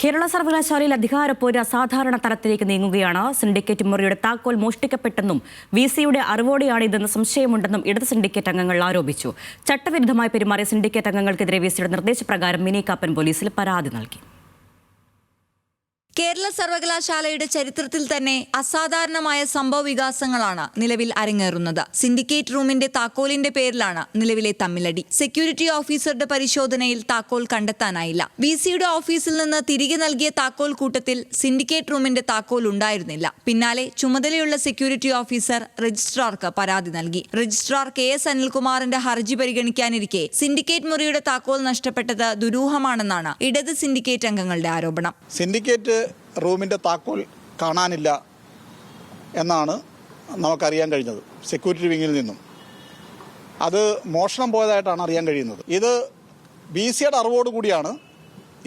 കേരള സർവകലാശാലയിൽ അധികാരപ്പോര് അസാധാരണ തലത്തിലേക്ക് നീങ്ങുകയാണ്. സിൻഡിക്കേറ്റ് മുറിയുടെ താക്കോൽ മോഷ്ടിക്കപ്പെട്ടെന്നും വിസിയുടെ അറിവോടെയാണ് ഇതെന്ന് സംശയമുണ്ടെന്നും ഇടത് സിൻഡിക്കേറ്റ് അംഗങ്ങൾ ആരോപിച്ചു. ചട്ടവിരുദ്ധമായി പെരുമാറിയ സിൻഡിക്കേറ്റ് അംഗങ്ങൾക്കെതിരെ വിസിയുടെ നിർദ്ദേശപ്രകാരം മിനി കാപ്പൻ പോലീസിൽ പരാതി നൽകി. കേരള സർവകലാശാലയുടെ ചരിത്രത്തിൽ തന്നെ അസാധാരണമായ സംഭവ വികാസങ്ങളാണ് നിലവിൽ അരങ്ങേറുന്നത്. സിൻഡിക്കേറ്റ് റൂമിന്റെ താക്കോലിന്റെ പേരിലാണ് നിലവിലെ തമ്മിലടി. സെക്യൂരിറ്റി ഓഫീസറുടെ പരിശോധനയിൽ താക്കോൽ കണ്ടെത്താനായില്ല. വിസിയുടെ ഓഫീസിൽ നിന്ന് തിരികെ നൽകിയ താക്കോൽ കൂട്ടത്തിൽ സിൻഡിക്കേറ്റ് റൂമിന്റെ താക്കോൽ ഉണ്ടായിരുന്നില്ല. പിന്നാലെ ചുമതലയുള്ള സെക്യൂരിറ്റി ഓഫീസർ രജിസ്ട്രാർക്ക് പരാതി നൽകി. രജിസ്ട്രാർ KS അനിൽകുമാറിന്റെ ഹർജി പരിഗണിക്കാനിരിക്കെ സിൻഡിക്കേറ്റ് മുറിയുടെ താക്കോൽ നഷ്ടപ്പെട്ടത് ദുരൂഹമാണെന്നാണ് ഇടത് സിൻഡിക്കേറ്റ് അംഗങ്ങളുടെ ആരോപണം. സിൻഡിക്കേറ്റ് റൂമിൻ്റെ താക്കോൽ കാണാനില്ല എന്നാണ് നമുക്കറിയാൻ കഴിഞ്ഞത്. സെക്യൂരിറ്റി വിങ്ങിൽ നിന്നും അത് മോഷണം പോയതായിട്ടാണ് അറിയാൻ കഴിയുന്നത്. ഇത് BCയുടെ അറിവോടുകൂടിയാണ്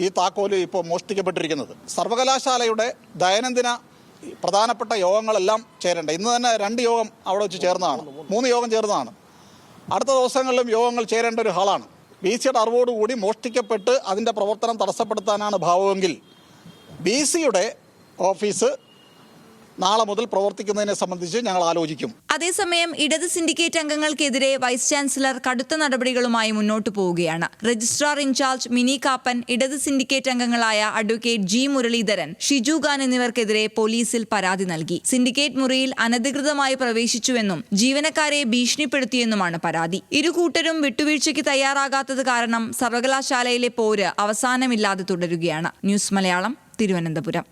ഈ താക്കോൽ ഇപ്പോൾ മോഷ്ടിക്കപ്പെട്ടിരിക്കുന്നത്. സർവകലാശാലയുടെ ദൈനംദിന പ്രധാനപ്പെട്ട യോഗങ്ങളെല്ലാം ചേരേണ്ട ഇന്ന് തന്നെ 2 യോഗം അവിടെ വെച്ച് ചേർന്നതാണ്, 3 യോഗം ചേർന്നതാണ്. അടുത്ത ദിവസങ്ങളിലും യോഗങ്ങൾ ചേരേണ്ട ഒരു ഹാളാണ്. BCയുടെ അറിവോടുകൂടി മോഷ്ടിക്കപ്പെട്ട് അതിൻ്റെ പ്രവർത്തനം തടസ്സപ്പെടുത്താനാണ് ഭാവമെങ്കിൽ BCയുടെ ഓഫീസ് നാളെ മുതൽ പ്രവർത്തിക്കുന്നതിനെ സംബന്ധിച്ച് ഞങ്ങൾ ആലോചിക്കും. അതേസമയം ഇടത് സിൻഡിക്കേറ്റ് അംഗങ്ങൾക്കെതിരെ വൈസ് ചാൻസലർ കടുത്ത നടപടികളുമായി മുന്നോട്ടു പോവുകയാണ്. രജിസ്ട്രാർ ഇൻചാർജ് മിനി കാപ്പൻ, ഇടത് സിൻഡിക്കേറ്റ് അംഗങ്ങളായ അഡ്വക്കേറ്റ് G മുരളീധരൻ, ഷിജു ഖാൻ എന്നിവർക്കെതിരെ പോലീസിൽ പരാതി നൽകി. സിൻഡിക്കേറ്റ് മുറിയിൽ അനധികൃതമായി പ്രവേശിച്ചുവെന്നും ജീവനക്കാരെ ഭീഷണിപ്പെടുത്തിയെന്നുമാണ് പരാതി. ഇരു കൂട്ടരും വിട്ടുവീഴ്ചയ്ക്ക് തയ്യാറാകാത്തത് കാരണം സർവകലാശാലയിലെ പോര് അവസാനമില്ലാതെ തുടരുകയാണ്. ന്യൂസ് മലയാളം, തിരുവനന്തപുരം.